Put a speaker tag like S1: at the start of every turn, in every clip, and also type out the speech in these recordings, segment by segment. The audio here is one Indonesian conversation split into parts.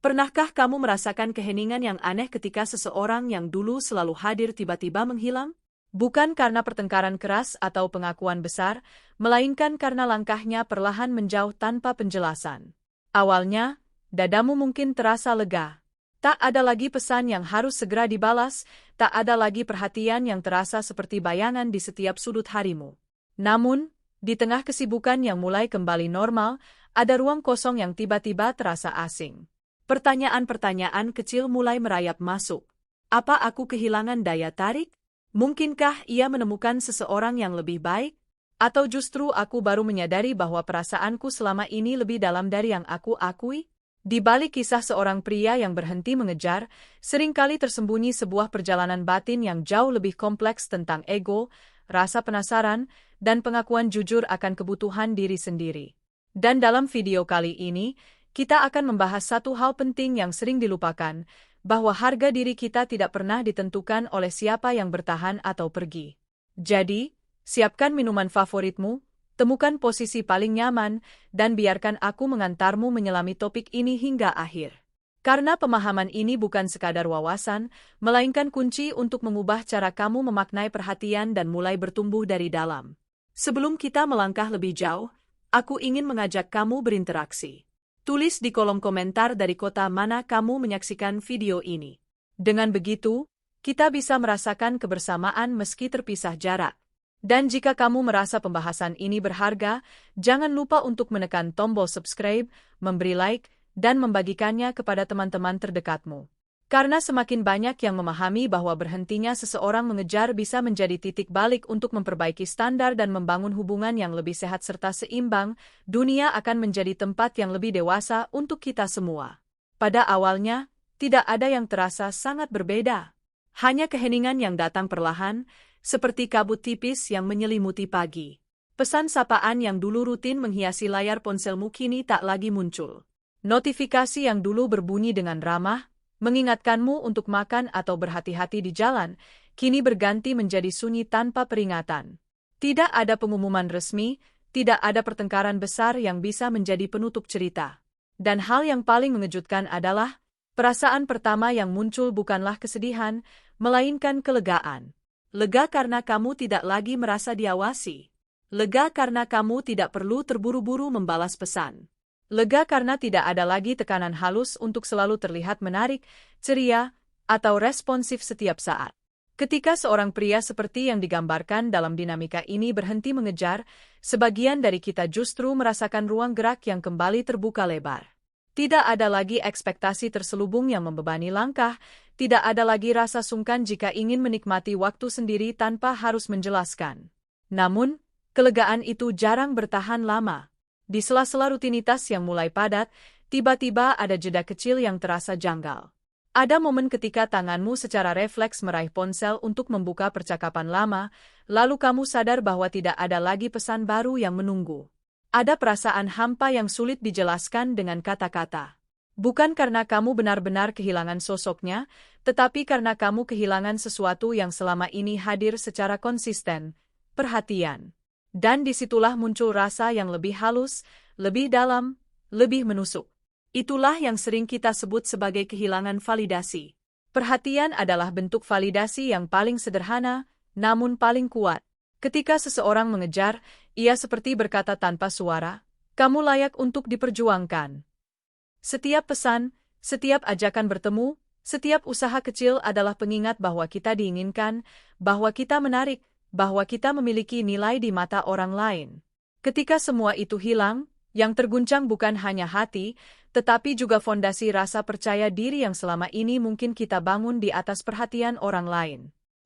S1: Pernahkah kamu merasakan keheningan yang aneh ketika seseorang yang dulu selalu hadir tiba-tiba menghilang? Bukan karena pertengkaran keras atau pengakuan besar, melainkan karena langkahnya perlahan menjauh tanpa penjelasan. Awalnya, dadamu mungkin terasa lega. Tak ada lagi pesan yang harus segera dibalas, tak ada lagi perhatian yang terasa seperti bayangan di setiap sudut harimu. Namun, di tengah kesibukan yang mulai kembali normal, ada ruang kosong yang tiba-tiba terasa asing. Pertanyaan-pertanyaan kecil mulai merayap masuk. Apa aku kehilangan daya tarik? Mungkinkah ia menemukan seseorang yang lebih baik? Atau justru aku baru menyadari bahwa perasaanku selama ini lebih dalam dari yang aku akui? Di balik kisah seorang pria yang berhenti mengejar, seringkali tersembunyi sebuah perjalanan batin yang jauh lebih kompleks tentang ego, rasa penasaran, dan pengakuan jujur akan kebutuhan diri sendiri. Dan dalam video kali ini, kita akan membahas satu hal penting yang sering dilupakan, bahwa harga diri kita tidak pernah ditentukan oleh siapa yang bertahan atau pergi. Jadi, siapkan minuman favoritmu, temukan posisi paling nyaman, dan biarkan aku mengantarmu menyelami topik ini hingga akhir. Karena pemahaman ini bukan sekadar wawasan, melainkan kunci untuk mengubah cara kamu memaknai perhatian dan mulai bertumbuh dari dalam. Sebelum kita melangkah lebih jauh, aku ingin mengajak kamu berinteraksi. Tulis di kolom komentar dari kota mana kamu menyaksikan video ini. Dengan begitu, kita bisa merasakan kebersamaan meski terpisah jarak. Dan jika kamu merasa pembahasan ini berharga, jangan lupa untuk menekan tombol subscribe, memberi like, dan membagikannya kepada teman-teman terdekatmu. Karena semakin banyak yang memahami bahwa berhentinya seseorang mengejar bisa menjadi titik balik untuk memperbaiki standar dan membangun hubungan yang lebih sehat serta seimbang, dunia akan menjadi tempat yang lebih dewasa untuk kita semua. Pada awalnya, tidak ada yang terasa sangat berbeda. Hanya keheningan yang datang perlahan, seperti kabut tipis yang menyelimuti pagi. Pesan sapaan yang dulu rutin menghiasi layar ponselmu kini tak lagi muncul. Notifikasi yang dulu berbunyi dengan ramah, mengingatkanmu untuk makan atau berhati-hati di jalan, kini berganti menjadi sunyi tanpa peringatan. Tidak ada pengumuman resmi, tidak ada pertengkaran besar yang bisa menjadi penutup cerita. Dan hal yang paling mengejutkan adalah, perasaan pertama yang muncul bukanlah kesedihan, melainkan kelegaan. Lega karena kamu tidak lagi merasa diawasi. Lega karena kamu tidak perlu terburu-buru membalas pesan. Lega karena tidak ada lagi tekanan halus untuk selalu terlihat menarik, ceria, atau responsif setiap saat. Ketika seorang pria seperti yang digambarkan dalam dinamika ini berhenti mengejar, sebagian dari kita justru merasakan ruang gerak yang kembali terbuka lebar. Tidak ada lagi ekspektasi terselubung yang membebani langkah, tidak ada lagi rasa sungkan jika ingin menikmati waktu sendiri tanpa harus menjelaskan. Namun, kelegaan itu jarang bertahan lama. Di sela-sela rutinitas yang mulai padat, tiba-tiba ada jeda kecil yang terasa janggal. Ada momen ketika tanganmu secara refleks meraih ponsel untuk membuka percakapan lama, lalu kamu sadar bahwa tidak ada lagi pesan baru yang menunggu. Ada perasaan hampa yang sulit dijelaskan dengan kata-kata. Bukan karena kamu benar-benar kehilangan sosoknya, tetapi karena kamu kehilangan sesuatu yang selama ini hadir secara konsisten, perhatian. Dan disitulah muncul rasa yang lebih halus, lebih dalam, lebih menusuk. Itulah yang sering kita sebut sebagai kehilangan validasi. Perhatian adalah bentuk validasi yang paling sederhana, namun paling kuat. Ketika seseorang mengejar, ia seperti berkata tanpa suara, "Kamu layak untuk diperjuangkan." Setiap pesan, setiap ajakan bertemu, setiap usaha kecil adalah pengingat bahwa kita diinginkan, bahwa kita menarik, bahwa kita memiliki nilai di mata orang lain. Ketika semua itu hilang, yang terguncang bukan hanya hati, tetapi juga fondasi rasa percaya diri yang selama ini mungkin kita bangun di atas perhatian orang lain.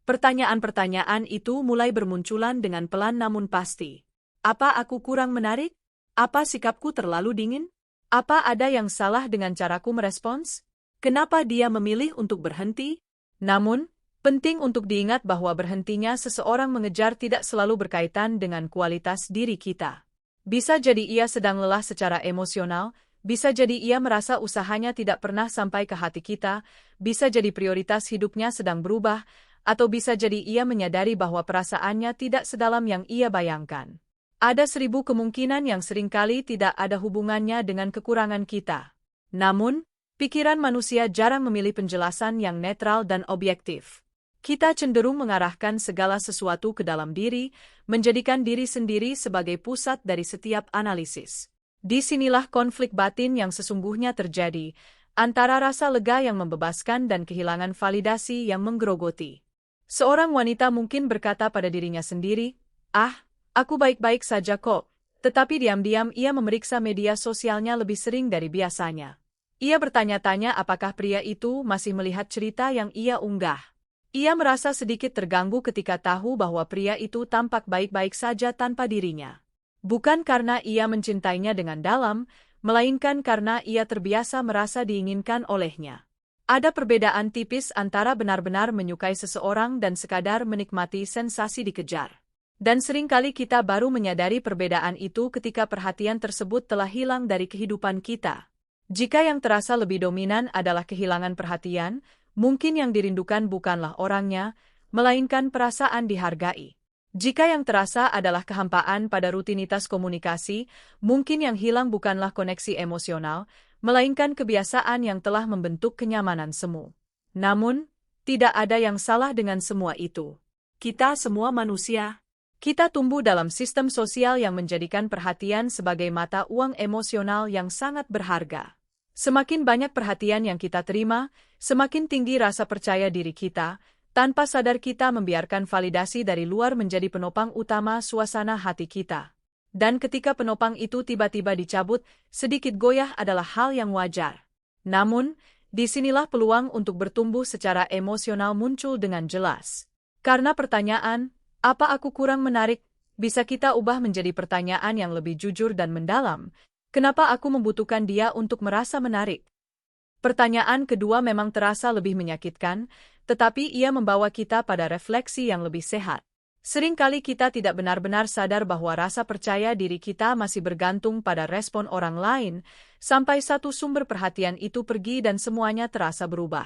S1: Pertanyaan-pertanyaan itu mulai bermunculan dengan pelan namun pasti. Apa aku kurang menarik? Apa sikapku terlalu dingin? Apa ada yang salah dengan caraku merespons? Kenapa dia memilih untuk berhenti? Namun, penting untuk diingat bahwa berhentinya seseorang mengejar tidak selalu berkaitan dengan kualitas diri kita. Bisa jadi ia sedang lelah secara emosional, bisa jadi ia merasa usahanya tidak pernah sampai ke hati kita, bisa jadi prioritas hidupnya sedang berubah, atau bisa jadi ia menyadari bahwa perasaannya tidak sedalam yang ia bayangkan. Ada 1000 kemungkinan yang seringkali tidak ada hubungannya dengan kekurangan kita. Namun, Pikiran manusia jarang memilih penjelasan yang netral dan objektif. Kita cenderung mengarahkan segala sesuatu ke dalam diri, menjadikan diri sendiri sebagai pusat dari setiap analisis. Disinilah konflik batin yang sesungguhnya terjadi, antara rasa lega yang membebaskan dan kehilangan validasi yang menggerogoti. Seorang wanita mungkin berkata pada dirinya sendiri, "Ah, aku baik-baik saja kok," tetapi diam-diam ia memeriksa media sosialnya lebih sering dari biasanya. Ia bertanya-tanya apakah pria itu masih melihat cerita yang ia unggah. Ia merasa sedikit terganggu ketika tahu bahwa pria itu tampak baik-baik saja tanpa dirinya. Bukan karena ia mencintainya dengan dalam, melainkan karena ia terbiasa merasa diinginkan olehnya. Ada perbedaan tipis antara benar-benar menyukai seseorang dan sekadar menikmati sensasi dikejar. Dan seringkali kita baru menyadari perbedaan itu ketika perhatian tersebut telah hilang dari kehidupan kita. Jika yang terasa lebih dominan adalah kehilangan perhatian, mungkin yang dirindukan bukanlah orangnya, melainkan perasaan dihargai. Jika yang terasa adalah kehampaan pada rutinitas komunikasi, mungkin yang hilang bukanlah koneksi emosional, melainkan kebiasaan yang telah membentuk kenyamanan semu. Namun, tidak ada yang salah dengan semua itu. Kita semua manusia. Kita tumbuh dalam sistem sosial yang menjadikan perhatian sebagai mata uang emosional yang sangat berharga. Semakin banyak perhatian yang kita terima, semakin tinggi rasa percaya diri kita, tanpa sadar kita membiarkan validasi dari luar menjadi penopang utama suasana hati kita. Dan ketika penopang itu tiba-tiba dicabut, sedikit goyah adalah hal yang wajar. Namun, disinilah peluang untuk bertumbuh secara emosional muncul dengan jelas. Karena pertanyaan, "Apa aku kurang menarik?" bisa kita ubah menjadi pertanyaan yang lebih jujur dan mendalam. Kenapa aku membutuhkan dia untuk merasa menarik? Pertanyaan kedua memang terasa lebih menyakitkan, tetapi ia membawa kita pada refleksi yang lebih sehat. Seringkali kita tidak benar-benar sadar bahwa rasa percaya diri kita masih bergantung pada respon orang lain, sampai satu sumber perhatian itu pergi dan semuanya terasa berubah.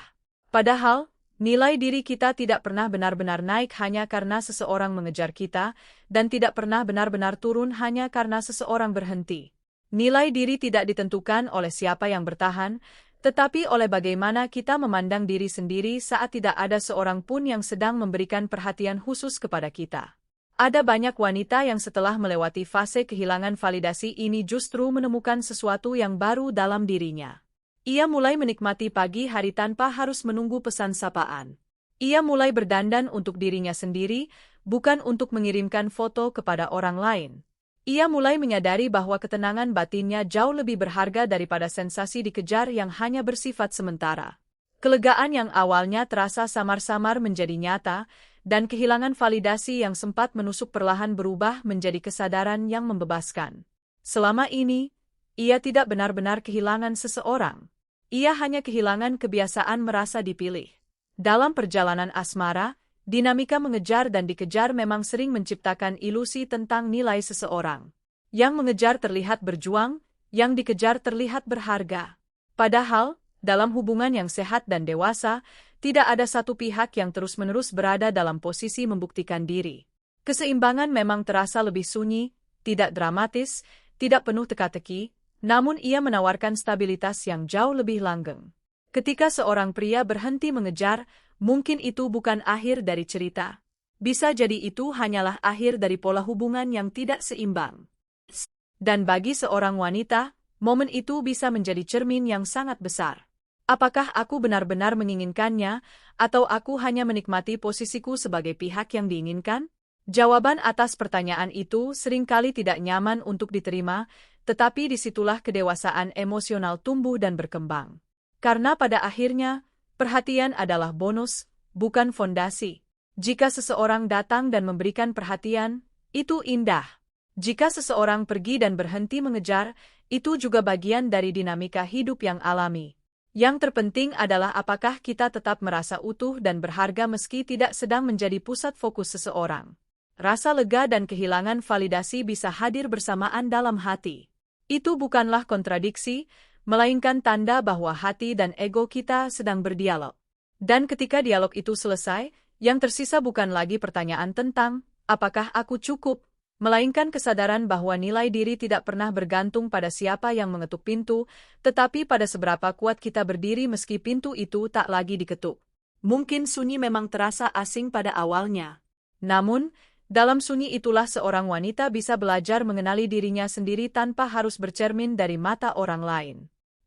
S1: Padahal, nilai diri kita tidak pernah benar-benar naik hanya karena seseorang mengejar kita, dan tidak pernah benar-benar turun hanya karena seseorang berhenti. Nilai diri tidak ditentukan oleh siapa yang bertahan, tetapi oleh bagaimana kita memandang diri sendiri saat tidak ada seorang pun yang sedang memberikan perhatian khusus kepada kita. Ada banyak wanita yang setelah melewati fase kehilangan validasi ini justru menemukan sesuatu yang baru dalam dirinya. Ia mulai menikmati pagi hari tanpa harus menunggu pesan sapaan. Ia mulai berdandan untuk dirinya sendiri, bukan untuk mengirimkan foto kepada orang lain. Ia mulai menyadari bahwa ketenangan batinnya jauh lebih berharga daripada sensasi dikejar yang hanya bersifat sementara. Kelegaan yang awalnya terasa samar-samar menjadi nyata, dan kehilangan validasi yang sempat menusuk perlahan berubah menjadi kesadaran yang membebaskan. Selama ini, ia tidak benar-benar kehilangan seseorang. Ia hanya kehilangan kebiasaan merasa dipilih. Dalam perjalanan asmara, dinamika mengejar dan dikejar memang sering menciptakan ilusi tentang nilai seseorang. Yang mengejar terlihat berjuang, yang dikejar terlihat berharga. Padahal, dalam hubungan yang sehat dan dewasa, tidak ada satu pihak yang terus-menerus berada dalam posisi membuktikan diri. Keseimbangan memang terasa lebih sunyi, tidak dramatis, tidak penuh teka-teki, namun ia menawarkan stabilitas yang jauh lebih langgeng. Ketika seorang pria berhenti mengejar, mungkin itu bukan akhir dari cerita. Bisa jadi itu hanyalah akhir dari pola hubungan yang tidak seimbang. Dan bagi seorang wanita, momen itu bisa menjadi cermin yang sangat besar. Apakah aku benar-benar menginginkannya, atau aku hanya menikmati posisiku sebagai pihak yang diinginkan? Jawaban atas pertanyaan itu seringkali tidak nyaman untuk diterima, tetapi disitulah kedewasaan emosional tumbuh dan berkembang. Karena pada akhirnya, perhatian adalah bonus, bukan fondasi. Jika seseorang datang dan memberikan perhatian, itu indah. Jika seseorang pergi dan berhenti mengejar, itu juga bagian dari dinamika hidup yang alami. Yang terpenting adalah apakah kita tetap merasa utuh dan berharga meski tidak sedang menjadi pusat fokus seseorang. Rasa lega dan kehilangan validasi bisa hadir bersamaan dalam hati. Itu bukanlah kontradiksi, melainkan tanda bahwa hati dan ego kita sedang berdialog. Dan ketika dialog itu selesai, yang tersisa bukan lagi pertanyaan tentang, apakah aku cukup, melainkan kesadaran bahwa nilai diri tidak pernah bergantung pada siapa yang mengetuk pintu, tetapi pada seberapa kuat kita berdiri meski pintu itu tak lagi diketuk. Mungkin sunyi memang terasa asing pada awalnya. Namun, dalam sunyi itulah seorang wanita bisa belajar mengenali dirinya sendiri tanpa harus bercermin dari mata orang lain.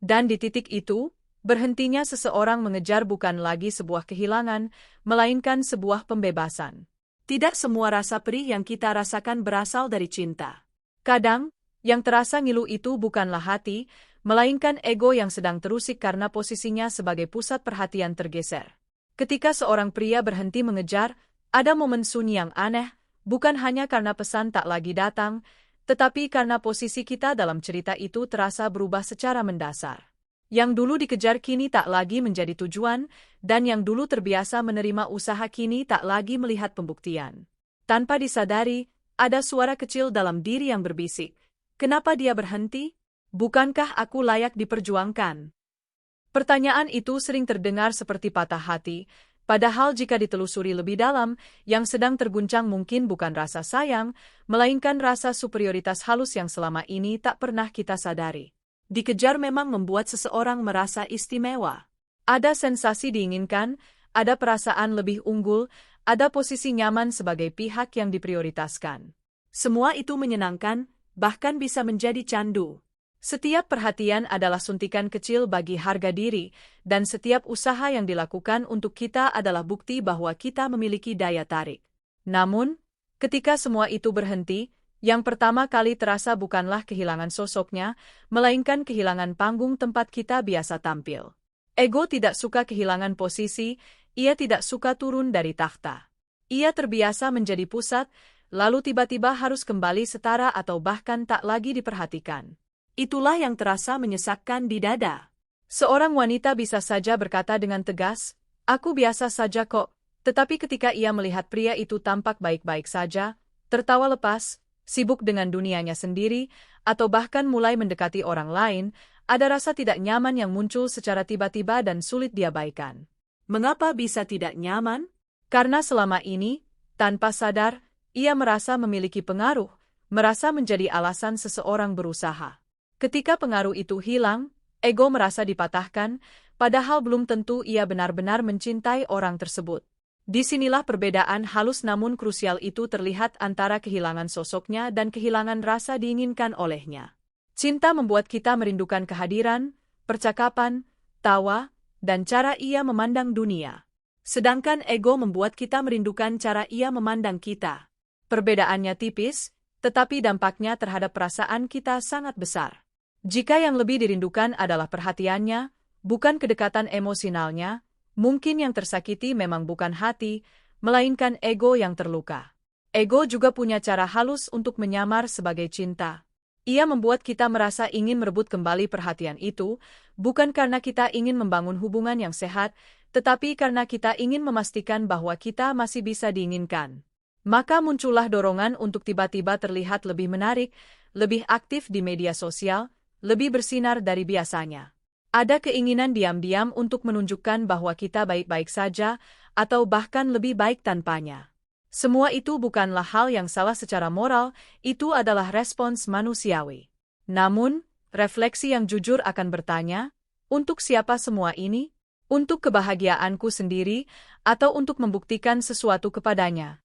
S1: Dan di titik itu, berhentinya seseorang mengejar bukan lagi sebuah kehilangan, melainkan sebuah pembebasan. Tidak semua rasa perih yang kita rasakan berasal dari cinta. Kadang, yang terasa ngilu itu bukanlah hati, melainkan ego yang sedang terusik karena posisinya sebagai pusat perhatian tergeser. Ketika seorang pria berhenti mengejar, ada momen sunyi yang aneh, bukan hanya karena pesan tak lagi datang, tetapi karena posisi kita dalam cerita itu terasa berubah secara mendasar. Yang dulu dikejar kini tak lagi menjadi tujuan, dan yang dulu terbiasa menerima usaha kini tak lagi melihat pembuktian. Tanpa disadari, ada suara kecil dalam diri yang berbisik. Kenapa dia berhenti? Bukankah aku layak diperjuangkan? Pertanyaan itu sering terdengar seperti patah hati, padahal jika ditelusuri lebih dalam, yang sedang terguncang mungkin bukan rasa sayang, melainkan rasa superioritas halus yang selama ini tak pernah kita sadari. Dikejar memang membuat seseorang merasa istimewa. Ada sensasi diinginkan, ada perasaan lebih unggul, ada posisi nyaman sebagai pihak yang diprioritaskan. Semua itu menyenangkan, bahkan bisa menjadi candu. Setiap perhatian adalah suntikan kecil bagi harga diri, dan setiap usaha yang dilakukan untuk kita adalah bukti bahwa kita memiliki daya tarik. Namun, ketika semua itu berhenti, yang pertama kali terasa bukanlah kehilangan sosoknya, melainkan kehilangan panggung tempat kita biasa tampil. Ego tidak suka kehilangan posisi, ia tidak suka turun dari takhta. Ia terbiasa menjadi pusat, lalu tiba-tiba harus kembali setara atau bahkan tak lagi diperhatikan. Itulah yang terasa menyesakkan di dada. Seorang wanita bisa saja berkata dengan tegas, "Aku biasa saja kok," tetapi ketika ia melihat pria itu tampak baik-baik saja, tertawa lepas, sibuk dengan dunianya sendiri, atau bahkan mulai mendekati orang lain, ada rasa tidak nyaman yang muncul secara tiba-tiba dan sulit diabaikan. Mengapa bisa tidak nyaman? Karena selama ini, tanpa sadar, ia merasa memiliki pengaruh, merasa menjadi alasan seseorang berusaha. Ketika pengaruh itu hilang, ego merasa dipatahkan, padahal belum tentu ia benar-benar mencintai orang tersebut. Disinilah perbedaan halus namun krusial itu terlihat antara kehilangan sosoknya dan kehilangan rasa diinginkan olehnya. Cinta membuat kita merindukan kehadiran, percakapan, tawa, dan cara ia memandang dunia. Sedangkan ego membuat kita merindukan cara ia memandang kita. Perbedaannya tipis, tetapi dampaknya terhadap perasaan kita sangat besar. Jika yang lebih dirindukan adalah perhatiannya, bukan kedekatan emosionalnya, mungkin yang tersakiti memang bukan hati, melainkan ego yang terluka. Ego juga punya cara halus untuk menyamar sebagai cinta. Ia membuat kita merasa ingin merebut kembali perhatian itu, bukan karena kita ingin membangun hubungan yang sehat, tetapi karena kita ingin memastikan bahwa kita masih bisa diinginkan. Maka muncullah dorongan untuk tiba-tiba terlihat lebih menarik, lebih aktif di media sosial, lebih bersinar dari biasanya. Ada keinginan diam-diam untuk menunjukkan bahwa kita baik-baik saja, atau bahkan lebih baik tanpanya. Semua itu bukanlah hal yang salah secara moral, itu adalah respons manusiawi. Namun, refleksi yang jujur akan bertanya, untuk siapa semua ini? Untuk kebahagiaanku sendiri, atau untuk membuktikan sesuatu kepadanya?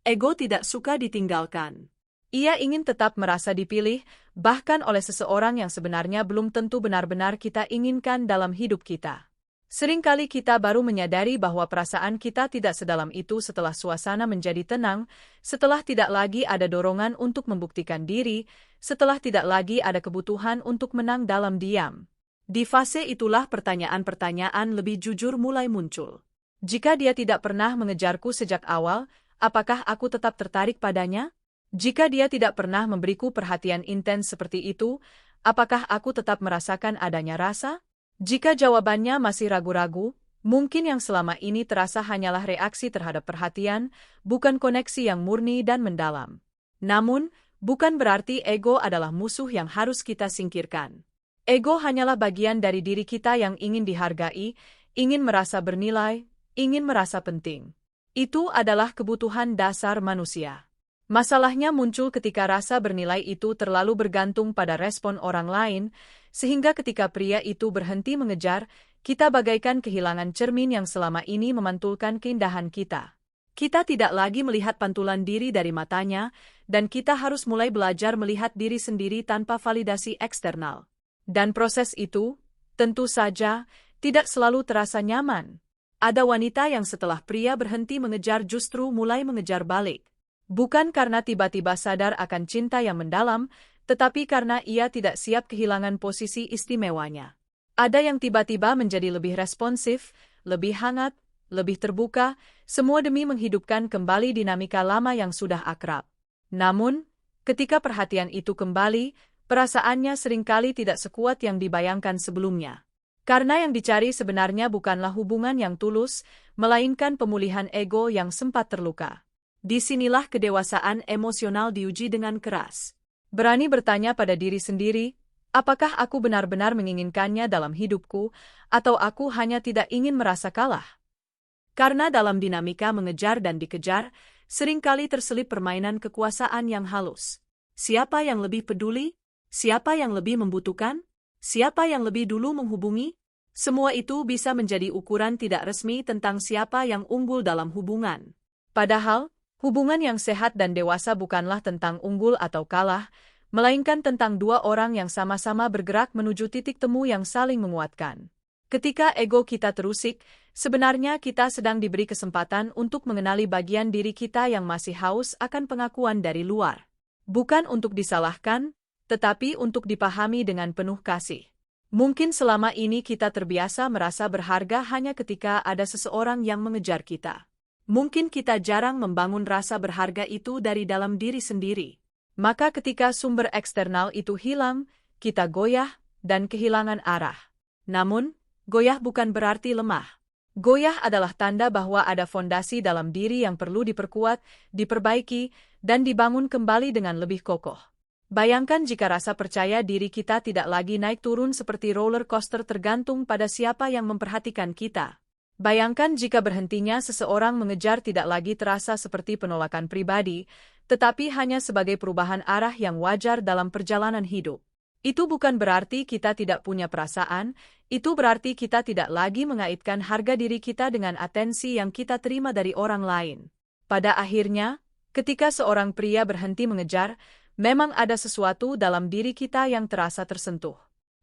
S1: Ego tidak suka ditinggalkan. Ia ingin tetap merasa dipilih, bahkan oleh seseorang yang sebenarnya belum tentu benar-benar kita inginkan dalam hidup kita. Seringkali kita baru menyadari bahwa perasaan kita tidak sedalam itu setelah suasana menjadi tenang, setelah tidak lagi ada dorongan untuk membuktikan diri, setelah tidak lagi ada kebutuhan untuk menang dalam diam. Di fase itulah pertanyaan-pertanyaan lebih jujur mulai muncul. Jika dia tidak pernah mengejarku sejak awal, apakah aku tetap tertarik padanya? Jika dia tidak pernah memberiku perhatian intens seperti itu, apakah aku tetap merasakan adanya rasa? Jika jawabannya masih ragu-ragu, mungkin yang selama ini terasa hanyalah reaksi terhadap perhatian, bukan koneksi yang murni dan mendalam. Namun, bukan berarti ego adalah musuh yang harus kita singkirkan. Ego hanyalah bagian dari diri kita yang ingin dihargai, ingin merasa bernilai, ingin merasa penting. Itu adalah kebutuhan dasar manusia. Masalahnya muncul ketika rasa bernilai itu terlalu bergantung pada respon orang lain, sehingga ketika pria itu berhenti mengejar, kita bagaikan kehilangan cermin yang selama ini memantulkan keindahan kita. Kita tidak lagi melihat pantulan diri dari matanya, dan kita harus mulai belajar melihat diri sendiri tanpa validasi eksternal. Dan proses itu, tentu saja, tidak selalu terasa nyaman. Ada wanita yang setelah pria berhenti mengejar justru mulai mengejar balik. Bukan karena tiba-tiba sadar akan cinta yang mendalam, tetapi karena ia tidak siap kehilangan posisi istimewanya. Ada yang tiba-tiba menjadi lebih responsif, lebih hangat, lebih terbuka, semua demi menghidupkan kembali dinamika lama yang sudah akrab. Namun, ketika perhatian itu kembali, perasaannya seringkali tidak sekuat yang dibayangkan sebelumnya. Karena yang dicari sebenarnya bukanlah hubungan yang tulus, melainkan pemulihan ego yang sempat terluka. Disinilah kedewasaan emosional diuji dengan keras. Berani bertanya pada diri sendiri, apakah aku benar-benar menginginkannya dalam hidupku, atau aku hanya tidak ingin merasa kalah? Karena dalam dinamika mengejar dan dikejar, seringkali terselip permainan kekuasaan yang halus. Siapa yang lebih peduli? Siapa yang lebih membutuhkan? Siapa yang lebih dulu menghubungi? Semua itu bisa menjadi ukuran tidak resmi tentang siapa yang unggul dalam hubungan. Padahal, hubungan yang sehat dan dewasa bukanlah tentang unggul atau kalah, melainkan tentang dua orang yang sama-sama bergerak menuju titik temu yang saling menguatkan. Ketika ego kita terusik, sebenarnya kita sedang diberi kesempatan untuk mengenali bagian diri kita yang masih haus akan pengakuan dari luar. Bukan untuk disalahkan, tetapi untuk dipahami dengan penuh kasih. Mungkin selama ini kita terbiasa merasa berharga hanya ketika ada seseorang yang mengejar kita. Mungkin kita jarang membangun rasa berharga itu dari dalam diri sendiri. Maka ketika sumber eksternal itu hilang, kita goyah dan kehilangan arah. Namun, goyah bukan berarti lemah. Goyah adalah tanda bahwa ada fondasi dalam diri yang perlu diperkuat, diperbaiki, dan dibangun kembali dengan lebih kokoh. Bayangkan jika rasa percaya diri kita tidak lagi naik turun seperti roller coaster tergantung pada siapa yang memperhatikan kita. Bayangkan jika berhentinya seseorang mengejar tidak lagi terasa seperti penolakan pribadi, tetapi hanya sebagai perubahan arah yang wajar dalam perjalanan hidup. Itu bukan berarti kita tidak punya perasaan, itu berarti kita tidak lagi mengaitkan harga diri kita dengan atensi yang kita terima dari orang lain. Pada akhirnya, ketika seorang pria berhenti mengejar, memang ada sesuatu dalam diri kita yang terasa tersentuh.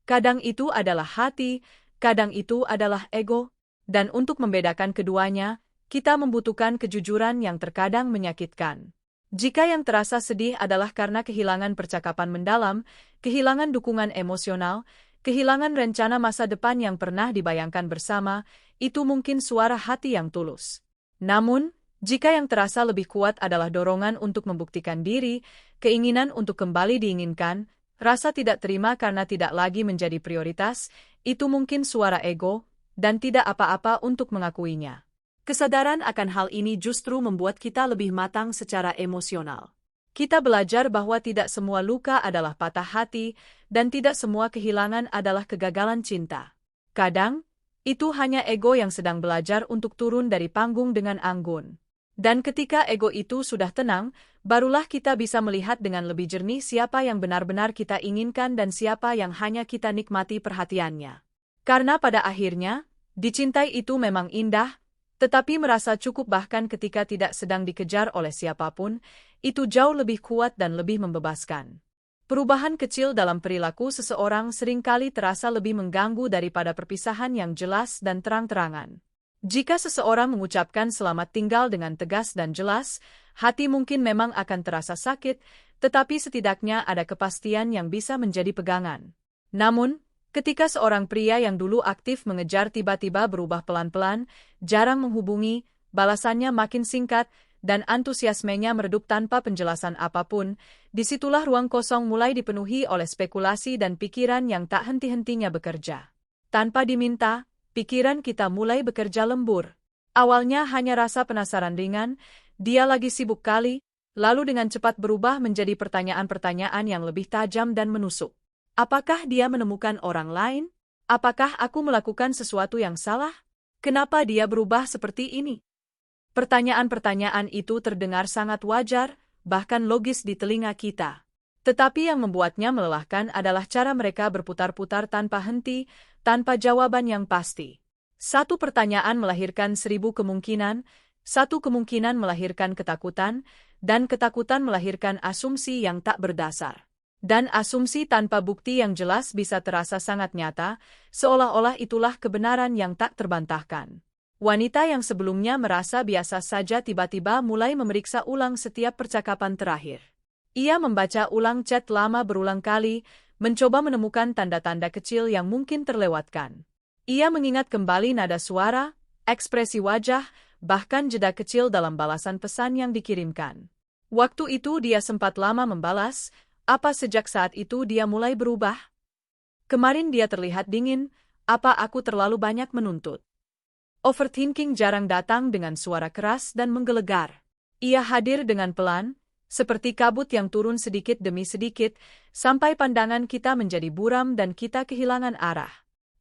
S1: Kadang itu adalah hati, kadang itu adalah ego, dan untuk membedakan keduanya, kita membutuhkan kejujuran yang terkadang menyakitkan. Jika yang terasa sedih adalah karena kehilangan percakapan mendalam, kehilangan dukungan emosional, kehilangan rencana masa depan yang pernah dibayangkan bersama, itu mungkin suara hati yang tulus. Namun, jika yang terasa lebih kuat adalah dorongan untuk membuktikan diri, keinginan untuk kembali diinginkan, rasa tidak terima karena tidak lagi menjadi prioritas, itu mungkin suara ego, dan tidak apa-apa untuk mengakuinya. Kesadaran akan hal ini justru membuat kita lebih matang secara emosional. Kita belajar bahwa tidak semua luka adalah patah hati, dan tidak semua kehilangan adalah kegagalan cinta. Kadang, itu hanya ego yang sedang belajar untuk turun dari panggung dengan anggun. Dan ketika ego itu sudah tenang, barulah kita bisa melihat dengan lebih jernih siapa yang benar-benar kita inginkan dan siapa yang hanya kita nikmati perhatiannya. Karena pada akhirnya, dicintai itu memang indah, tetapi merasa cukup bahkan ketika tidak sedang dikejar oleh siapapun, itu jauh lebih kuat dan lebih membebaskan. Perubahan kecil dalam perilaku seseorang seringkali terasa lebih mengganggu daripada perpisahan yang jelas dan terang-terangan. Jika seseorang mengucapkan selamat tinggal dengan tegas dan jelas, hati mungkin memang akan terasa sakit, tetapi setidaknya ada kepastian yang bisa menjadi pegangan. Namun, ketika seorang pria yang dulu aktif mengejar tiba-tiba berubah pelan-pelan, jarang menghubungi, balasannya makin singkat, dan antusiasmenya meredup tanpa penjelasan apapun, disitulah ruang kosong mulai dipenuhi oleh spekulasi dan pikiran yang tak henti-hentinya bekerja. Tanpa diminta, pikiran kita mulai bekerja lembur. Awalnya hanya rasa penasaran ringan, dia lagi sibuk kali, lalu dengan cepat berubah menjadi pertanyaan-pertanyaan yang lebih tajam dan menusuk. Apakah dia menemukan orang lain? Apakah aku melakukan sesuatu yang salah? Kenapa dia berubah seperti ini? Pertanyaan-pertanyaan itu terdengar sangat wajar, bahkan logis di telinga kita. Tetapi yang membuatnya melelahkan adalah cara mereka berputar-putar tanpa henti, tanpa jawaban yang pasti. Satu pertanyaan melahirkan 1000 kemungkinan, satu kemungkinan melahirkan ketakutan, dan ketakutan melahirkan asumsi yang tak berdasar. Dan asumsi tanpa bukti yang jelas bisa terasa sangat nyata, seolah-olah itulah kebenaran yang tak terbantahkan. Wanita yang sebelumnya merasa biasa saja tiba-tiba mulai memeriksa ulang setiap percakapan terakhir. Ia membaca ulang chat lama berulang kali, mencoba menemukan tanda-tanda kecil yang mungkin terlewatkan. Ia mengingat kembali nada suara, ekspresi wajah, bahkan jeda kecil dalam balasan pesan yang dikirimkan. Waktu itu dia sempat lama membalas, apa sejak saat itu dia mulai berubah? Kemarin dia terlihat dingin, apa aku terlalu banyak menuntut? Overthinking jarang datang dengan suara keras dan menggelegar. Ia hadir dengan pelan, seperti kabut yang turun sedikit demi sedikit, sampai pandangan kita menjadi buram dan kita kehilangan arah.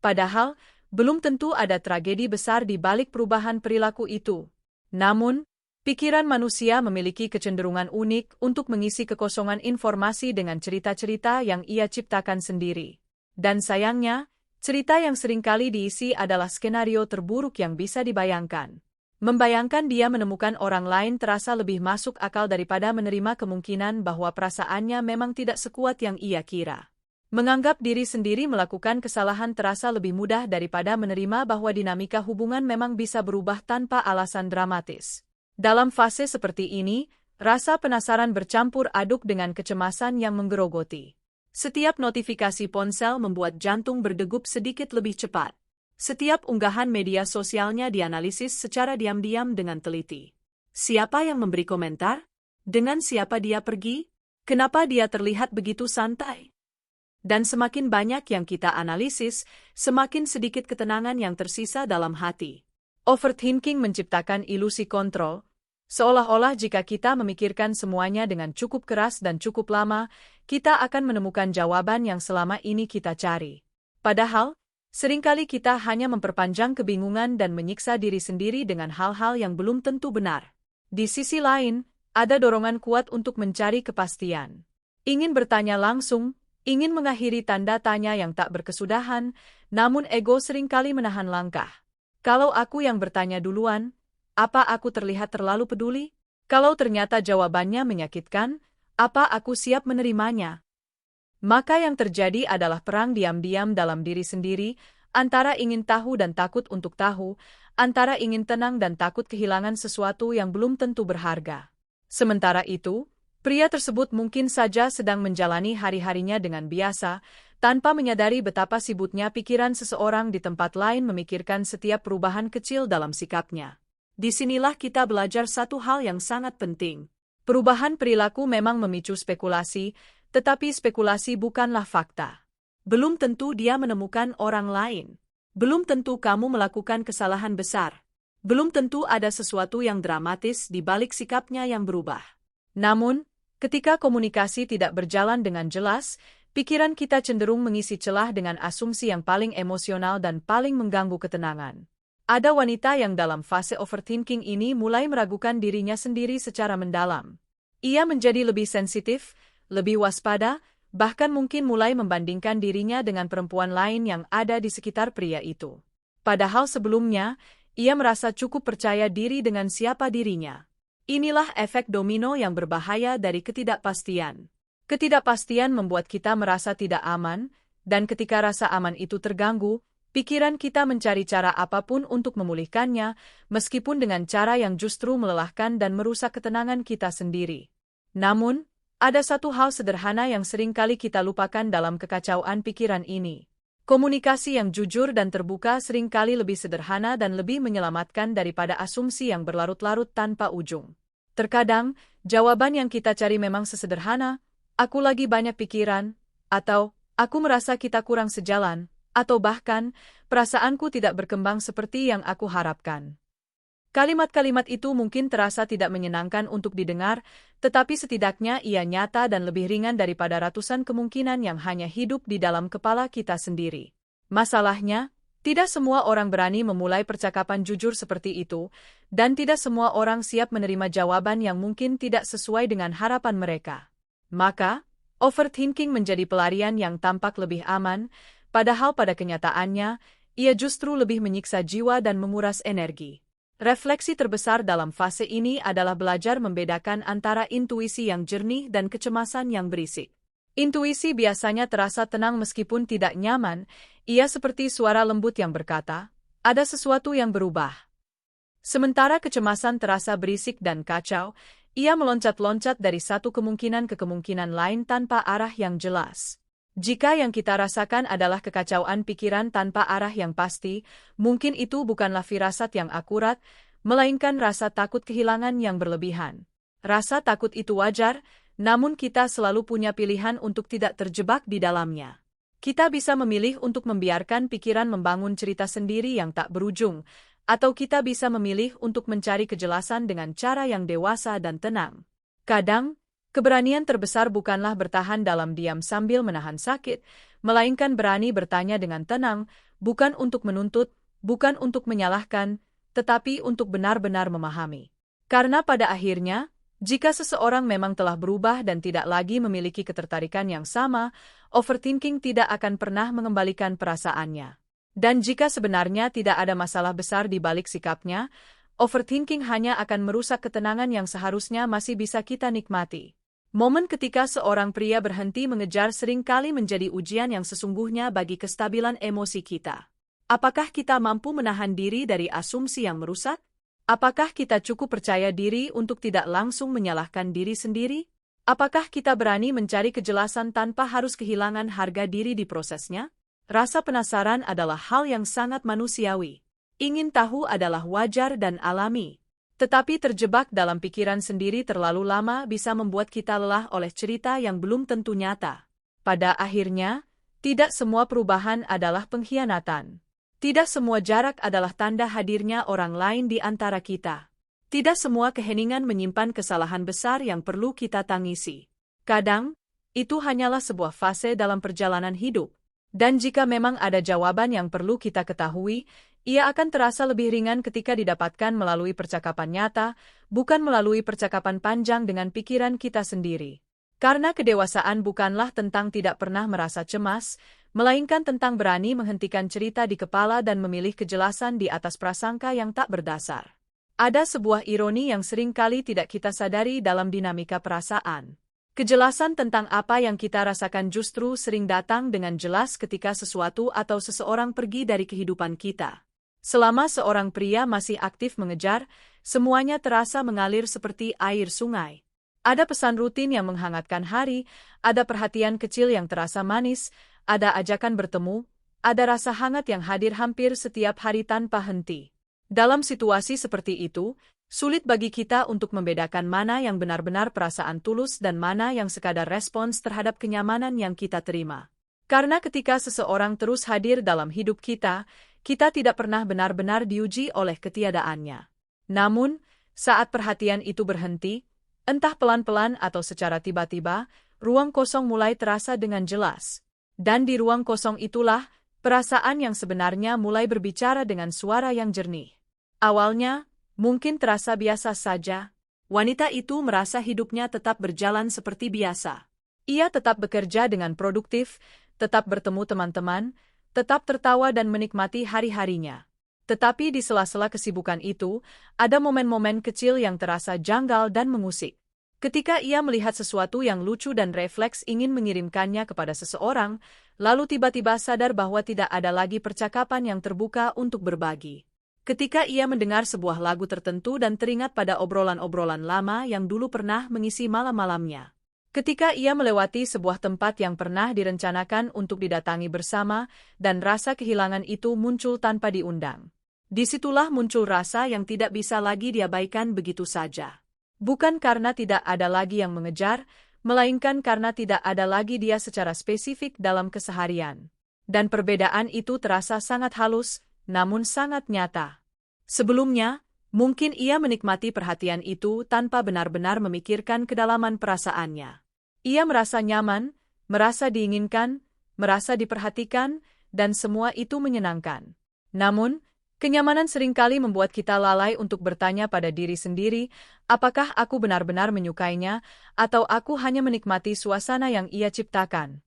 S1: Padahal, belum tentu ada tragedi besar di balik perubahan perilaku itu. Namun, pikiran manusia memiliki kecenderungan unik untuk mengisi kekosongan informasi dengan cerita-cerita yang ia ciptakan sendiri. Dan sayangnya, cerita yang seringkali diisi adalah skenario terburuk yang bisa dibayangkan. Membayangkan dia menemukan orang lain terasa lebih masuk akal daripada menerima kemungkinan bahwa perasaannya memang tidak sekuat yang ia kira. Menganggap diri sendiri melakukan kesalahan terasa lebih mudah daripada menerima bahwa dinamika hubungan memang bisa berubah tanpa alasan dramatis. Dalam fase seperti ini, rasa penasaran bercampur aduk dengan kecemasan yang menggerogoti. Setiap notifikasi ponsel membuat jantung berdegup sedikit lebih cepat. Setiap unggahan media sosialnya dianalisis secara diam-diam dengan teliti. Siapa yang memberi komentar? Dengan siapa dia pergi? Kenapa dia terlihat begitu santai? Dan semakin banyak yang kita analisis, semakin sedikit ketenangan yang tersisa dalam hati. Overthinking menciptakan ilusi kontrol, seolah-olah jika kita memikirkan semuanya dengan cukup keras dan cukup lama, kita akan menemukan jawaban yang selama ini kita cari. Padahal, seringkali kita hanya memperpanjang kebingungan dan menyiksa diri sendiri dengan hal-hal yang belum tentu benar. Di sisi lain, ada dorongan kuat untuk mencari kepastian. Ingin bertanya langsung, ingin mengakhiri tanda tanya yang tak berkesudahan, namun ego seringkali menahan langkah. Kalau aku yang bertanya duluan, apa aku terlihat terlalu peduli? Kalau ternyata jawabannya menyakitkan, apa aku siap menerimanya? Maka yang terjadi adalah perang diam-diam dalam diri sendiri, antara ingin tahu dan takut untuk tahu, antara ingin tenang dan takut kehilangan sesuatu yang belum tentu berharga. Sementara itu, pria tersebut mungkin saja sedang menjalani hari-harinya dengan biasa, tanpa menyadari betapa sibuknya pikiran seseorang di tempat lain memikirkan setiap perubahan kecil dalam sikapnya. Disinilah kita belajar satu hal yang sangat penting. Perubahan perilaku memang memicu spekulasi, tetapi spekulasi bukanlah fakta. Belum tentu dia menemukan orang lain. Belum tentu kamu melakukan kesalahan besar. Belum tentu ada sesuatu yang dramatis di balik sikapnya yang berubah. Namun, ketika komunikasi tidak berjalan dengan jelas, pikiran kita cenderung mengisi celah dengan asumsi yang paling emosional dan paling mengganggu ketenangan. Ada wanita yang dalam fase overthinking ini mulai meragukan dirinya sendiri secara mendalam. Ia menjadi lebih sensitif, lebih waspada, bahkan mungkin mulai membandingkan dirinya dengan perempuan lain yang ada di sekitar pria itu. Padahal sebelumnya, ia merasa cukup percaya diri dengan siapa dirinya. Inilah efek domino yang berbahaya dari ketidakpastian. Ketidakpastian membuat kita merasa tidak aman, dan ketika rasa aman itu terganggu, pikiran kita mencari cara apapun untuk memulihkannya, meskipun dengan cara yang justru melelahkan dan merusak ketenangan kita sendiri. Namun, ada satu hal sederhana yang seringkali kita lupakan dalam kekacauan pikiran ini. Komunikasi yang jujur dan terbuka seringkali lebih sederhana dan lebih menyelamatkan daripada asumsi yang berlarut-larut tanpa ujung. Terkadang, jawaban yang kita cari memang sesederhana, aku lagi banyak pikiran, atau aku merasa kita kurang sejalan, atau bahkan, perasaanku tidak berkembang seperti yang aku harapkan. Kalimat-kalimat itu mungkin terasa tidak menyenangkan untuk didengar, tetapi setidaknya ia nyata dan lebih ringan daripada ratusan kemungkinan yang hanya hidup di dalam kepala kita sendiri. Masalahnya, Tidak semua orang berani memulai percakapan jujur seperti itu, dan tidak semua orang siap menerima jawaban yang mungkin tidak sesuai dengan harapan mereka. Maka, overthinking menjadi pelarian yang tampak lebih aman, padahal pada kenyataannya, ia justru lebih menyiksa jiwa dan menguras energi. Refleksi terbesar dalam fase ini adalah belajar membedakan antara intuisi yang jernih dan kecemasan yang berisik. Intuisi biasanya terasa tenang meskipun tidak nyaman, ia seperti suara lembut yang berkata, ada sesuatu yang berubah. Sementara kecemasan terasa berisik dan kacau, ia meloncat-loncat dari satu kemungkinan ke kemungkinan lain tanpa arah yang jelas. Jika yang kita rasakan adalah kekacauan pikiran tanpa arah yang pasti, mungkin itu bukanlah firasat yang akurat, melainkan rasa takut kehilangan yang berlebihan. Rasa takut itu wajar, namun kita selalu punya pilihan untuk tidak terjebak di dalamnya. Kita bisa memilih untuk membiarkan pikiran membangun cerita sendiri yang tak berujung, atau kita bisa memilih untuk mencari kejelasan dengan cara yang dewasa dan tenang. Kadang, keberanian terbesar bukanlah bertahan dalam diam sambil menahan sakit, melainkan berani bertanya dengan tenang, bukan untuk menuntut, bukan untuk menyalahkan, tetapi untuk benar-benar memahami. Karena pada akhirnya, jika seseorang memang telah berubah dan tidak lagi memiliki ketertarikan yang sama, overthinking tidak akan pernah mengembalikan perasaannya. Dan jika sebenarnya tidak ada masalah besar di balik sikapnya, overthinking hanya akan merusak ketenangan yang seharusnya masih bisa kita nikmati. Momen ketika seorang pria berhenti mengejar seringkali menjadi ujian yang sesungguhnya bagi kestabilan emosi kita. Apakah kita mampu menahan diri dari asumsi yang merusak? Apakah kita cukup percaya diri untuk tidak langsung menyalahkan diri sendiri? Apakah kita berani mencari kejelasan tanpa harus kehilangan harga diri di prosesnya? Rasa penasaran adalah hal yang sangat manusiawi. Ingin tahu adalah wajar dan alami. Tetapi terjebak dalam pikiran sendiri terlalu lama bisa membuat kita lelah oleh cerita yang belum tentu nyata. Pada akhirnya, tidak semua perubahan adalah pengkhianatan. Tidak semua jarak adalah tanda hadirnya orang lain di antara kita. Tidak semua keheningan menyimpan kesalahan besar yang perlu kita tangisi. Kadang, itu hanyalah sebuah fase dalam perjalanan hidup. Dan jika memang ada jawaban yang perlu kita ketahui, ia akan terasa lebih ringan ketika didapatkan melalui percakapan nyata, bukan melalui percakapan panjang dengan pikiran kita sendiri. Karena kedewasaan bukanlah tentang tidak pernah merasa cemas, melainkan tentang berani menghentikan cerita di kepala dan memilih kejelasan di atas prasangka yang tak berdasar. Ada sebuah ironi yang seringkali tidak kita sadari dalam dinamika perasaan. Kejelasan tentang apa yang kita rasakan justru sering datang dengan jelas ketika sesuatu atau seseorang pergi dari kehidupan kita. Selama seorang pria masih aktif mengejar, semuanya terasa mengalir seperti air sungai. Ada pesan rutin yang menghangatkan hari, ada perhatian kecil yang terasa manis, ada ajakan bertemu, ada rasa hangat yang hadir hampir setiap hari tanpa henti. Dalam situasi seperti itu, sulit bagi kita untuk membedakan mana yang benar-benar perasaan tulus dan mana yang sekadar respons terhadap kenyamanan yang kita terima. Karena ketika seseorang terus hadir dalam hidup kita, kita tidak pernah benar-benar diuji oleh ketiadaannya. Namun, saat perhatian itu berhenti, entah pelan-pelan atau secara tiba-tiba, ruang kosong mulai terasa dengan jelas. Dan di ruang kosong itulah, perasaan yang sebenarnya mulai berbicara dengan suara yang jernih. Awalnya, mungkin terasa biasa saja. Wanita itu merasa hidupnya tetap berjalan seperti biasa. Ia tetap bekerja dengan produktif, tetap bertemu teman-teman, tetap tertawa dan menikmati hari-harinya. Tetapi di sela-sela kesibukan itu, ada momen-momen kecil yang terasa janggal dan mengusik. Ketika ia melihat sesuatu yang lucu dan refleks ingin mengirimkannya kepada seseorang, lalu tiba-tiba sadar bahwa tidak ada lagi percakapan yang terbuka untuk berbagi. Ketika ia mendengar sebuah lagu tertentu dan teringat pada obrolan-obrolan lama yang dulu pernah mengisi malam-malamnya. Ketika ia melewati sebuah tempat yang pernah direncanakan untuk didatangi bersama, dan rasa kehilangan itu muncul tanpa diundang. Disitulah muncul rasa yang tidak bisa lagi diabaikan begitu saja. Bukan karena tidak ada lagi yang mengejar, melainkan karena tidak ada lagi dia secara spesifik dalam keseharian. Dan perbedaan itu terasa sangat halus, namun sangat nyata. Sebelumnya, mungkin ia menikmati perhatian itu tanpa benar-benar memikirkan kedalaman perasaannya. Ia merasa nyaman, merasa diinginkan, merasa diperhatikan, dan semua itu menyenangkan. Namun, kenyamanan seringkali membuat kita lalai untuk bertanya pada diri sendiri, apakah aku benar-benar menyukainya, atau aku hanya menikmati suasana yang ia ciptakan.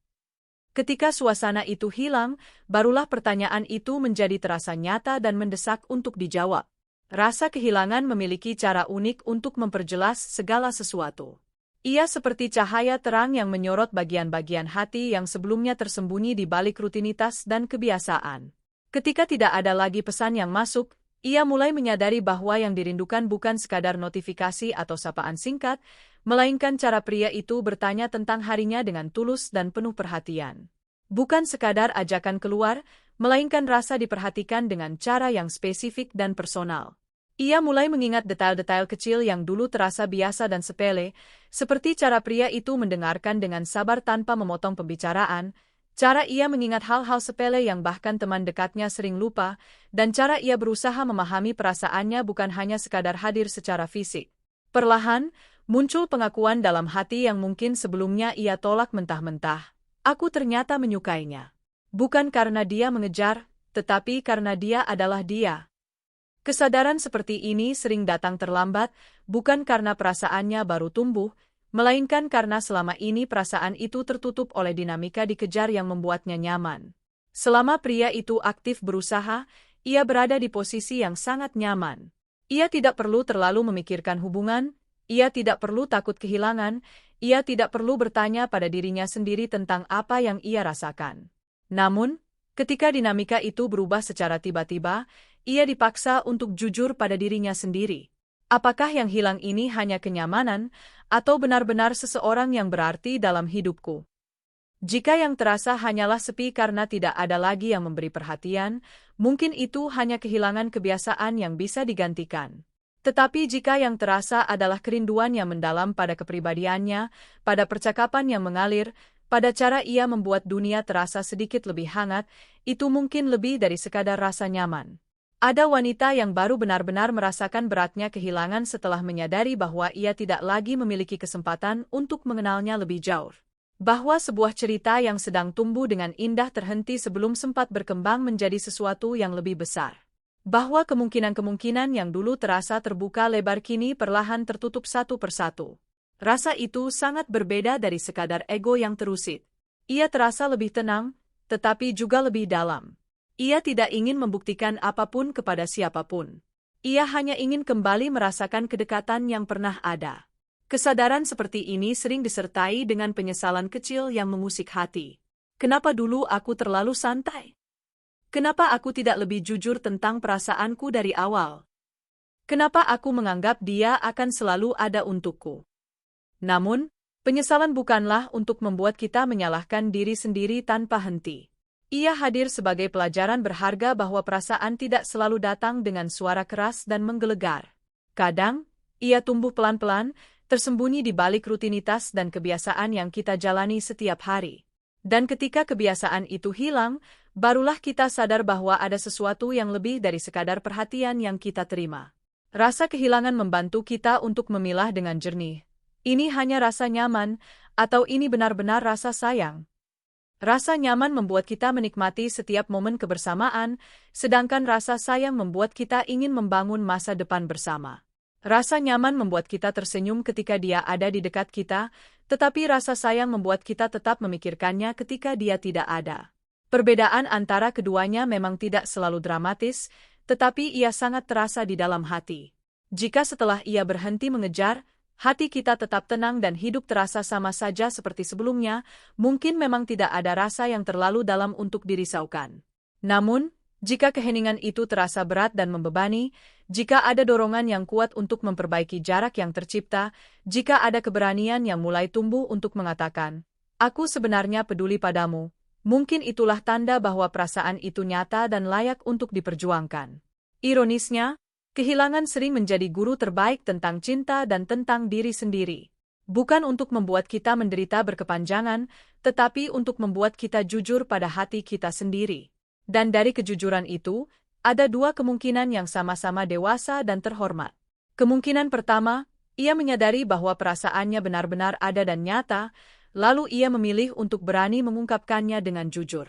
S1: Ketika suasana itu hilang, barulah pertanyaan itu menjadi terasa nyata dan mendesak untuk dijawab. Rasa kehilangan memiliki cara unik untuk memperjelas segala sesuatu. Ia seperti cahaya terang yang menyorot bagian-bagian hati yang sebelumnya tersembunyi di balik rutinitas dan kebiasaan. Ketika tidak ada lagi pesan yang masuk, ia mulai menyadari bahwa yang dirindukan bukan sekadar notifikasi atau sapaan singkat, melainkan cara pria itu bertanya tentang harinya dengan tulus dan penuh perhatian. Bukan sekadar ajakan keluar, melainkan rasa diperhatikan dengan cara yang spesifik dan personal. Ia mulai mengingat detail-detail kecil yang dulu terasa biasa dan sepele, seperti cara pria itu mendengarkan dengan sabar tanpa memotong pembicaraan, cara ia mengingat hal-hal sepele yang bahkan teman dekatnya sering lupa, dan cara ia berusaha memahami perasaannya bukan hanya sekadar hadir secara fisik. Perlahan, muncul pengakuan dalam hati yang mungkin sebelumnya ia tolak mentah-mentah. Aku ternyata menyukainya. Bukan karena dia mengejar, tetapi karena dia adalah dia. Kesadaran seperti ini sering datang terlambat, bukan karena perasaannya baru tumbuh, melainkan karena selama ini perasaan itu tertutup oleh dinamika dikejar yang membuatnya nyaman. Selama pria itu aktif berusaha, ia berada di posisi yang sangat nyaman. Ia tidak perlu terlalu memikirkan hubungan, ia tidak perlu takut kehilangan, ia tidak perlu bertanya pada dirinya sendiri tentang apa yang ia rasakan. Namun, ketika dinamika itu berubah secara tiba-tiba, ia dipaksa untuk jujur pada dirinya sendiri. Apakah yang hilang ini hanya kenyamanan, atau benar-benar seseorang yang berarti dalam hidupku? Jika yang terasa hanyalah sepi karena tidak ada lagi yang memberi perhatian, mungkin itu hanya kehilangan kebiasaan yang bisa digantikan. Tetapi jika yang terasa adalah kerinduan yang mendalam pada kepribadiannya, pada percakapan yang mengalir, pada cara ia membuat dunia terasa sedikit lebih hangat, itu mungkin lebih dari sekadar rasa nyaman. Ada wanita yang baru benar-benar merasakan beratnya kehilangan setelah menyadari bahwa ia tidak lagi memiliki kesempatan untuk mengenalnya lebih jauh. Bahwa sebuah cerita yang sedang tumbuh dengan indah terhenti sebelum sempat berkembang menjadi sesuatu yang lebih besar. Bahwa kemungkinan-kemungkinan yang dulu terasa terbuka lebar kini perlahan tertutup satu persatu. Rasa itu sangat berbeda dari sekadar ego yang terusik. Ia terasa lebih tenang, tetapi juga lebih dalam. Ia tidak ingin membuktikan apapun kepada siapapun. Ia hanya ingin kembali merasakan kedekatan yang pernah ada. Kesadaran seperti ini sering disertai dengan penyesalan kecil yang mengusik hati. Kenapa dulu aku terlalu santai? Kenapa aku tidak lebih jujur tentang perasaanku dari awal? Kenapa aku menganggap dia akan selalu ada untukku? Namun, penyesalan bukanlah untuk membuat kita menyalahkan diri sendiri tanpa henti. Ia hadir sebagai pelajaran berharga bahwa perasaan tidak selalu datang dengan suara keras dan menggelegar. Kadang, ia tumbuh pelan-pelan, tersembunyi di balik rutinitas dan kebiasaan yang kita jalani setiap hari. Dan ketika kebiasaan itu hilang, barulah kita sadar bahwa ada sesuatu yang lebih dari sekadar perhatian yang kita terima. Rasa kehilangan membantu kita untuk memilah dengan jernih. Ini hanya rasa nyaman, atau ini benar-benar rasa sayang? Rasa nyaman membuat kita menikmati setiap momen kebersamaan, sedangkan rasa sayang membuat kita ingin membangun masa depan bersama. Rasa nyaman membuat kita tersenyum ketika dia ada di dekat kita, tetapi rasa sayang membuat kita tetap memikirkannya ketika dia tidak ada. Perbedaan antara keduanya memang tidak selalu dramatis, tetapi ia sangat terasa di dalam hati. Jika setelah ia berhenti mengejar, hati kita tetap tenang dan hidup terasa sama saja seperti sebelumnya, mungkin memang tidak ada rasa yang terlalu dalam untuk dirisaukan. Namun, jika keheningan itu terasa berat dan membebani, jika ada dorongan yang kuat untuk memperbaiki jarak yang tercipta, jika ada keberanian yang mulai tumbuh untuk mengatakan, "Aku sebenarnya peduli padamu," mungkin itulah tanda bahwa perasaan itu nyata dan layak untuk diperjuangkan. Ironisnya, kehilangan sering menjadi guru terbaik tentang cinta dan tentang diri sendiri. Bukan untuk membuat kita menderita berkepanjangan, tetapi untuk membuat kita jujur pada hati kita sendiri. Dan dari kejujuran itu, ada dua kemungkinan yang sama-sama dewasa dan terhormat. Kemungkinan pertama, ia menyadari bahwa perasaannya benar-benar ada dan nyata, lalu ia memilih untuk berani mengungkapkannya dengan jujur.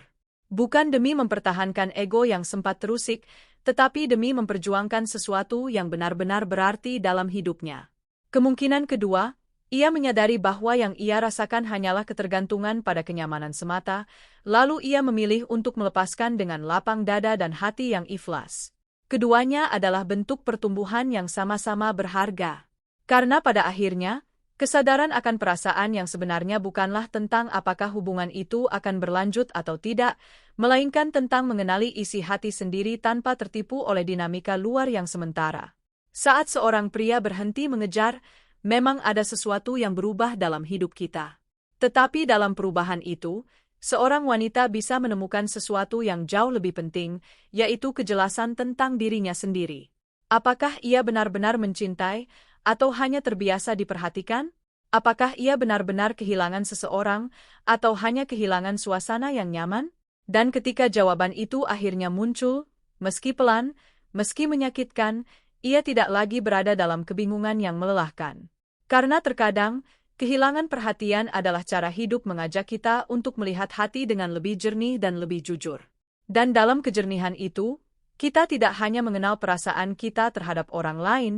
S1: Bukan demi mempertahankan ego yang sempat terusik, tetapi demi memperjuangkan sesuatu yang benar-benar berarti dalam hidupnya. Kemungkinan kedua, ia menyadari bahwa yang ia rasakan hanyalah ketergantungan pada kenyamanan semata, lalu ia memilih untuk melepaskan dengan lapang dada dan hati yang ikhlas. Keduanya adalah bentuk pertumbuhan yang sama-sama berharga. Karena pada akhirnya, kesadaran akan perasaan yang sebenarnya bukanlah tentang apakah hubungan itu akan berlanjut atau tidak, melainkan tentang mengenali isi hati sendiri tanpa tertipu oleh dinamika luar yang sementara. Saat seorang pria berhenti mengejar, memang ada sesuatu yang berubah dalam hidup kita. Tetapi dalam perubahan itu, seorang wanita bisa menemukan sesuatu yang jauh lebih penting, yaitu kejelasan tentang dirinya sendiri. Apakah ia benar-benar mencintai, atau hanya terbiasa diperhatikan? Apakah ia benar-benar kehilangan seseorang, atau hanya kehilangan suasana yang nyaman? Dan ketika jawaban itu akhirnya muncul, meski pelan, meski menyakitkan, ia tidak lagi berada dalam kebingungan yang melelahkan. Karena terkadang, kehilangan perhatian adalah cara hidup mengajak kita untuk melihat hati dengan lebih jernih dan lebih jujur. Dan dalam kejernihan itu, kita tidak hanya mengenal perasaan kita terhadap orang lain,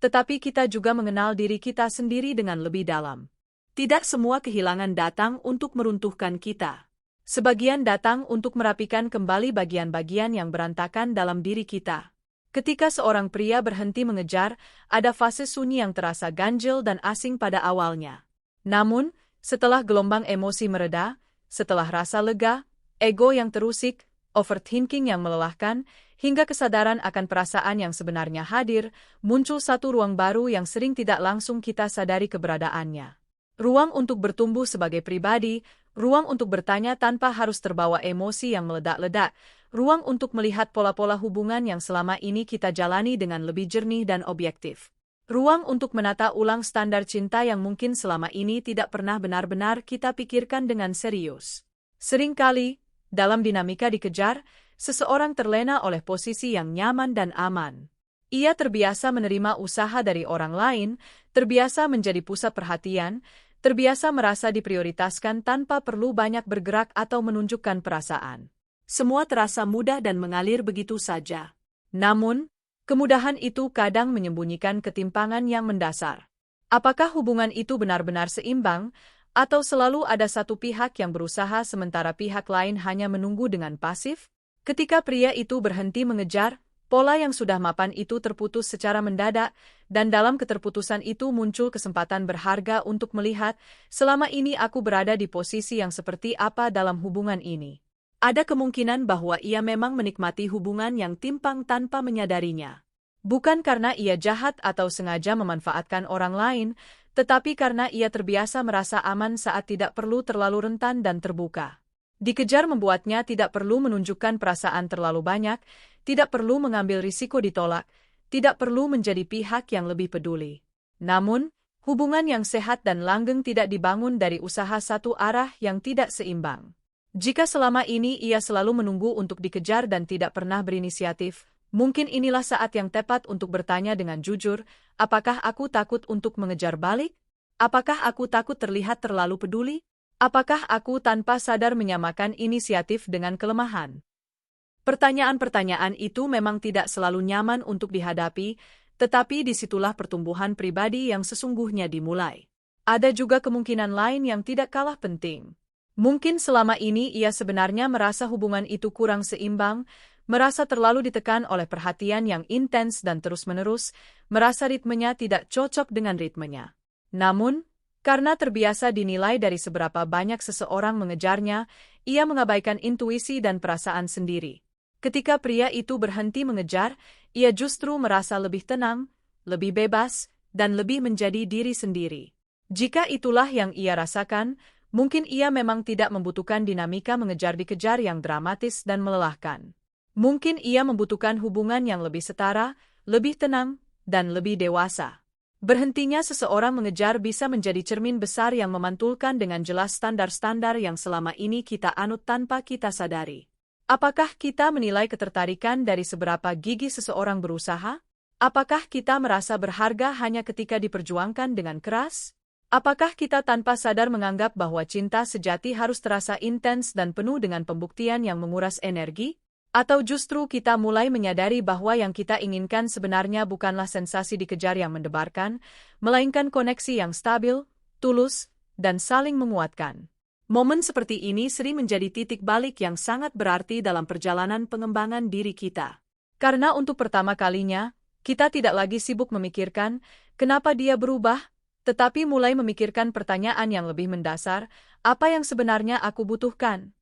S1: tetapi kita juga mengenal diri kita sendiri dengan lebih dalam. Tidak semua kehilangan datang untuk meruntuhkan kita. Sebagian datang untuk merapikan kembali bagian-bagian yang berantakan dalam diri kita. Ketika seorang pria berhenti mengejar, ada fase sunyi yang terasa ganjil dan asing pada awalnya. Namun, setelah gelombang emosi mereda, setelah rasa lega, ego yang terusik, overthinking yang melelahkan, hingga kesadaran akan perasaan yang sebenarnya hadir, muncul satu ruang baru yang sering tidak langsung kita sadari keberadaannya. Ruang untuk bertumbuh sebagai pribadi, ruang untuk bertanya tanpa harus terbawa emosi yang meledak-ledak, ruang untuk melihat pola-pola hubungan yang selama ini kita jalani dengan lebih jernih dan objektif. Ruang untuk menata ulang standar cinta yang mungkin selama ini tidak pernah benar-benar kita pikirkan dengan serius. Seringkali, dalam dinamika dikejar, seseorang terlena oleh posisi yang nyaman dan aman. Ia terbiasa menerima usaha dari orang lain, terbiasa menjadi pusat perhatian, terbiasa merasa diprioritaskan tanpa perlu banyak bergerak atau menunjukkan perasaan. Semua terasa mudah dan mengalir begitu saja. Namun, kemudahan itu kadang menyembunyikan ketimpangan yang mendasar. Apakah hubungan itu benar-benar seimbang, atau selalu ada satu pihak yang berusaha sementara pihak lain hanya menunggu dengan pasif? Ketika pria itu berhenti mengejar, pola yang sudah mapan itu terputus secara mendadak, dan dalam keterputusan itu muncul kesempatan berharga untuk melihat, selama ini aku berada di posisi yang seperti apa dalam hubungan ini. Ada kemungkinan bahwa ia memang menikmati hubungan yang timpang tanpa menyadarinya. Bukan karena ia jahat atau sengaja memanfaatkan orang lain, tetapi karena ia terbiasa merasa aman saat tidak perlu terlalu rentan dan terbuka. Dikejar membuatnya tidak perlu menunjukkan perasaan terlalu banyak, tidak perlu mengambil risiko ditolak, tidak perlu menjadi pihak yang lebih peduli. Namun, hubungan yang sehat dan langgeng tidak dibangun dari usaha satu arah yang tidak seimbang. Jika selama ini ia selalu menunggu untuk dikejar dan tidak pernah berinisiatif, mungkin inilah saat yang tepat untuk bertanya dengan jujur, apakah aku takut untuk mengejar balik? Apakah aku takut terlihat terlalu peduli? Apakah aku tanpa sadar menyamakan inisiatif dengan kelemahan? Pertanyaan-pertanyaan itu memang tidak selalu nyaman untuk dihadapi, tetapi disitulah pertumbuhan pribadi yang sesungguhnya dimulai. Ada juga kemungkinan lain yang tidak kalah penting. Mungkin selama ini ia sebenarnya merasa hubungan itu kurang seimbang, merasa terlalu ditekan oleh perhatian yang intens dan terus-menerus, merasa ritmenya tidak cocok dengan ritmenya. Namun, karena terbiasa dinilai dari seberapa banyak seseorang mengejarnya, ia mengabaikan intuisi dan perasaan sendiri. Ketika pria itu berhenti mengejar, ia justru merasa lebih tenang, lebih bebas, dan lebih menjadi diri sendiri. Jika itulah yang ia rasakan, mungkin ia memang tidak membutuhkan dinamika mengejar-dikejar yang dramatis dan melelahkan. Mungkin ia membutuhkan hubungan yang lebih setara, lebih tenang, dan lebih dewasa. Berhentinya seseorang mengejar bisa menjadi cermin besar yang memantulkan dengan jelas standar-standar yang selama ini kita anut tanpa kita sadari. Apakah kita menilai ketertarikan dari seberapa gigih seseorang berusaha? Apakah kita merasa berharga hanya ketika diperjuangkan dengan keras? Apakah kita tanpa sadar menganggap bahwa cinta sejati harus terasa intens dan penuh dengan pembuktian yang menguras energi? Atau justru kita mulai menyadari bahwa yang kita inginkan sebenarnya bukanlah sensasi dikejar yang mendebarkan, melainkan koneksi yang stabil, tulus, dan saling menguatkan. Momen seperti ini sering menjadi titik balik yang sangat berarti dalam perjalanan pengembangan diri kita. Karena untuk pertama kalinya, kita tidak lagi sibuk memikirkan kenapa dia berubah, tetapi mulai memikirkan pertanyaan yang lebih mendasar, apa yang sebenarnya aku butuhkan?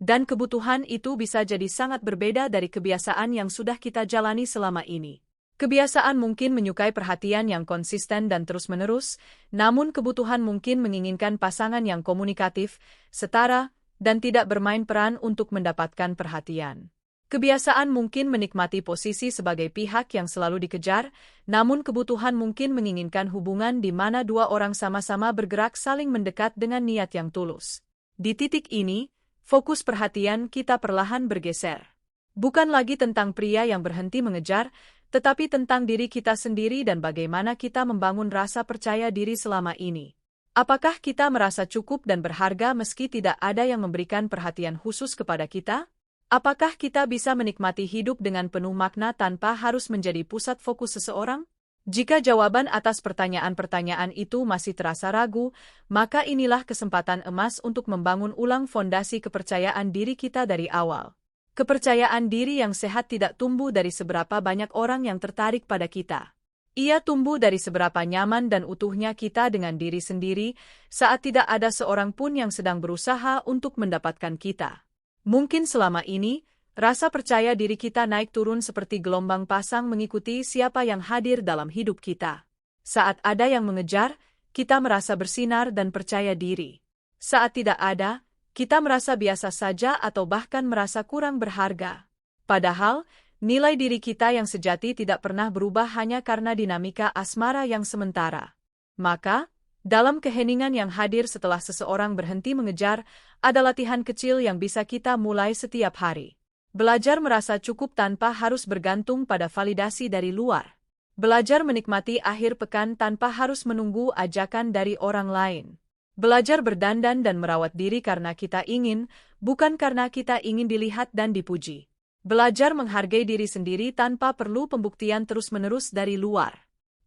S1: Dan kebutuhan itu bisa jadi sangat berbeda dari kebiasaan yang sudah kita jalani selama ini. Kebiasaan mungkin menyukai perhatian yang konsisten dan terus-menerus, namun kebutuhan mungkin menginginkan pasangan yang komunikatif, setara, dan tidak bermain peran untuk mendapatkan perhatian. Kebiasaan mungkin menikmati posisi sebagai pihak yang selalu dikejar, namun kebutuhan mungkin menginginkan hubungan di mana dua orang sama-sama bergerak saling mendekat dengan niat yang tulus. Di titik ini, fokus perhatian kita perlahan bergeser. Bukan lagi tentang pria yang berhenti mengejar, tetapi tentang diri kita sendiri dan bagaimana kita membangun rasa percaya diri selama ini. Apakah kita merasa cukup dan berharga meski tidak ada yang memberikan perhatian khusus kepada kita? Apakah kita bisa menikmati hidup dengan penuh makna tanpa harus menjadi pusat fokus seseorang? Jika jawaban atas pertanyaan-pertanyaan itu masih terasa ragu, maka inilah kesempatan emas untuk membangun ulang fondasi kepercayaan diri kita dari awal. Kepercayaan diri yang sehat tidak tumbuh dari seberapa banyak orang yang tertarik pada kita. Ia tumbuh dari seberapa nyaman dan utuhnya kita dengan diri sendiri saat tidak ada seorang pun yang sedang berusaha untuk mendapatkan kita. Mungkin selama ini, rasa percaya diri kita naik turun seperti gelombang pasang mengikuti siapa yang hadir dalam hidup kita. Saat ada yang mengejar, kita merasa bersinar dan percaya diri. Saat tidak ada, kita merasa biasa saja atau bahkan merasa kurang berharga. Padahal, nilai diri kita yang sejati tidak pernah berubah hanya karena dinamika asmara yang sementara. Maka, dalam keheningan yang hadir setelah seseorang berhenti mengejar, ada latihan kecil yang bisa kita mulai setiap hari. Belajar merasa cukup tanpa harus bergantung pada validasi dari luar. Belajar menikmati akhir pekan tanpa harus menunggu ajakan dari orang lain. Belajar berdandan dan merawat diri karena kita ingin, bukan karena kita ingin dilihat dan dipuji. Belajar menghargai diri sendiri tanpa perlu pembuktian terus-menerus dari luar.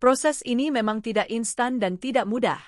S1: Proses ini memang tidak instan dan tidak mudah.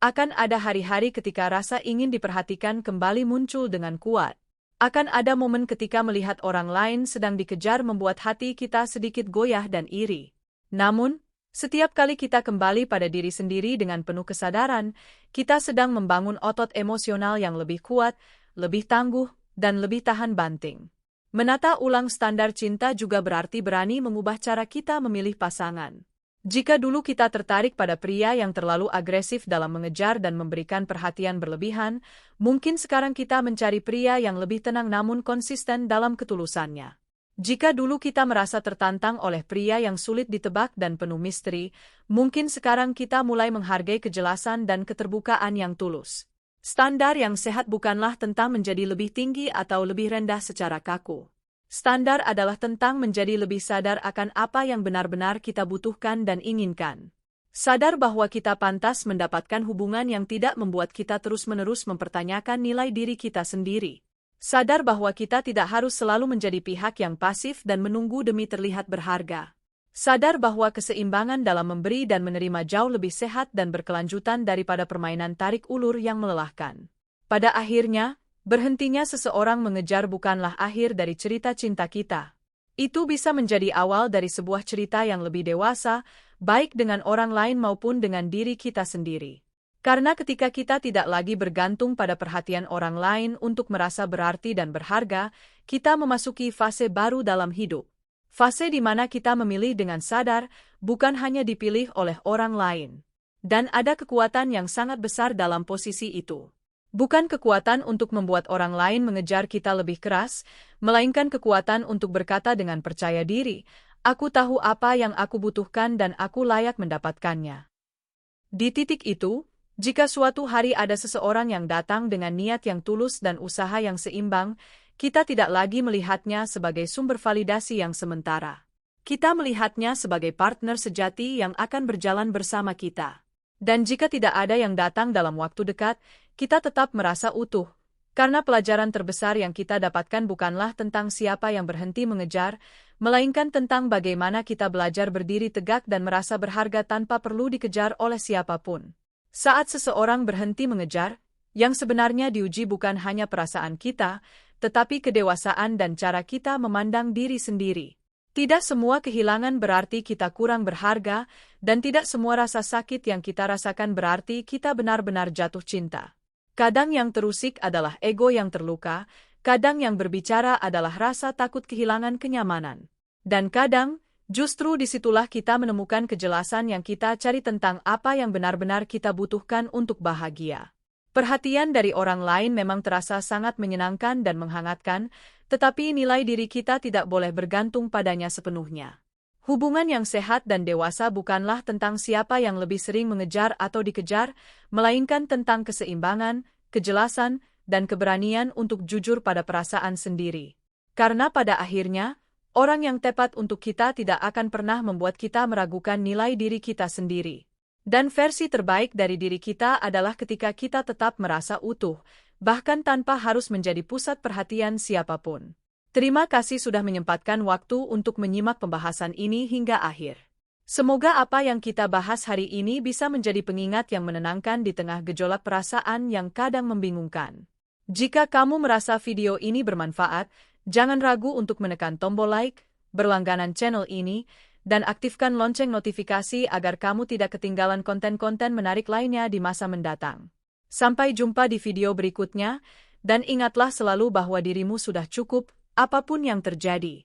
S1: Akan ada hari-hari ketika rasa ingin diperhatikan kembali muncul dengan kuat. Akan ada momen ketika melihat orang lain sedang dikejar membuat hati kita sedikit goyah dan iri. Namun, setiap kali kita kembali pada diri sendiri dengan penuh kesadaran, kita sedang membangun otot emosional yang lebih kuat, lebih tangguh, dan lebih tahan banting. Menata ulang standar cinta juga berarti berani mengubah cara kita memilih pasangan. Jika dulu kita tertarik pada pria yang terlalu agresif dalam mengejar dan memberikan perhatian berlebihan, mungkin sekarang kita mencari pria yang lebih tenang namun konsisten dalam ketulusannya. Jika dulu kita merasa tertantang oleh pria yang sulit ditebak dan penuh misteri, mungkin sekarang kita mulai menghargai kejelasan dan keterbukaan yang tulus. Standar yang sehat bukanlah tentang menjadi lebih tinggi atau lebih rendah secara kaku. Standar adalah tentang menjadi lebih sadar akan apa yang benar-benar kita butuhkan dan inginkan. Sadar bahwa kita pantas mendapatkan hubungan yang tidak membuat kita terus-menerus mempertanyakan nilai diri kita sendiri. Sadar bahwa kita tidak harus selalu menjadi pihak yang pasif dan menunggu demi terlihat berharga. Sadar bahwa keseimbangan dalam memberi dan menerima jauh lebih sehat dan berkelanjutan daripada permainan tarik ulur yang melelahkan. Pada akhirnya, berhentinya seseorang mengejar bukanlah akhir dari cerita cinta kita. Itu bisa menjadi awal dari sebuah cerita yang lebih dewasa, baik dengan orang lain maupun dengan diri kita sendiri. Karena ketika kita tidak lagi bergantung pada perhatian orang lain untuk merasa berarti dan berharga, kita memasuki fase baru dalam hidup. Fase di mana kita memilih dengan sadar, bukan hanya dipilih oleh orang lain. Dan ada kekuatan yang sangat besar dalam posisi itu. Bukan kekuatan untuk membuat orang lain mengejar kita lebih keras, melainkan kekuatan untuk berkata dengan percaya diri, "Aku tahu apa yang aku butuhkan dan aku layak mendapatkannya." Di titik itu, jika suatu hari ada seseorang yang datang dengan niat yang tulus dan usaha yang seimbang, kita tidak lagi melihatnya sebagai sumber validasi yang sementara. Kita melihatnya sebagai partner sejati yang akan berjalan bersama kita. Dan jika tidak ada yang datang dalam waktu dekat, kita tetap merasa utuh. Karena pelajaran terbesar yang kita dapatkan bukanlah tentang siapa yang berhenti mengejar, melainkan tentang bagaimana kita belajar berdiri tegak dan merasa berharga tanpa perlu dikejar oleh siapapun. Saat seseorang berhenti mengejar, yang sebenarnya diuji bukan hanya perasaan kita, tetapi kedewasaan dan cara kita memandang diri sendiri. Tidak semua kehilangan berarti kita kurang berharga, dan tidak semua rasa sakit yang kita rasakan berarti kita benar-benar jatuh cinta. Kadang yang terusik adalah ego yang terluka, kadang yang berbicara adalah rasa takut kehilangan kenyamanan. Dan kadang, justru disitulah kita menemukan kejelasan yang kita cari tentang apa yang benar-benar kita butuhkan untuk bahagia. Perhatian dari orang lain memang terasa sangat menyenangkan dan menghangatkan, tetapi nilai diri kita tidak boleh bergantung padanya sepenuhnya. Hubungan yang sehat dan dewasa bukanlah tentang siapa yang lebih sering mengejar atau dikejar, melainkan tentang keseimbangan, kejelasan, dan keberanian untuk jujur pada perasaan sendiri. Karena pada akhirnya, orang yang tepat untuk kita tidak akan pernah membuat kita meragukan nilai diri kita sendiri. Dan versi terbaik dari diri kita adalah ketika kita tetap merasa utuh, bahkan tanpa harus menjadi pusat perhatian siapapun. Terima kasih sudah menyempatkan waktu untuk menyimak pembahasan ini hingga akhir. Semoga apa yang kita bahas hari ini bisa menjadi pengingat yang menenangkan di tengah gejolak perasaan yang kadang membingungkan. Jika kamu merasa video ini bermanfaat, jangan ragu untuk menekan tombol like, berlangganan channel ini, dan aktifkan lonceng notifikasi agar kamu tidak ketinggalan konten-konten menarik lainnya di masa mendatang. Sampai jumpa di video berikutnya, dan ingatlah selalu bahwa dirimu sudah cukup, apapun yang terjadi.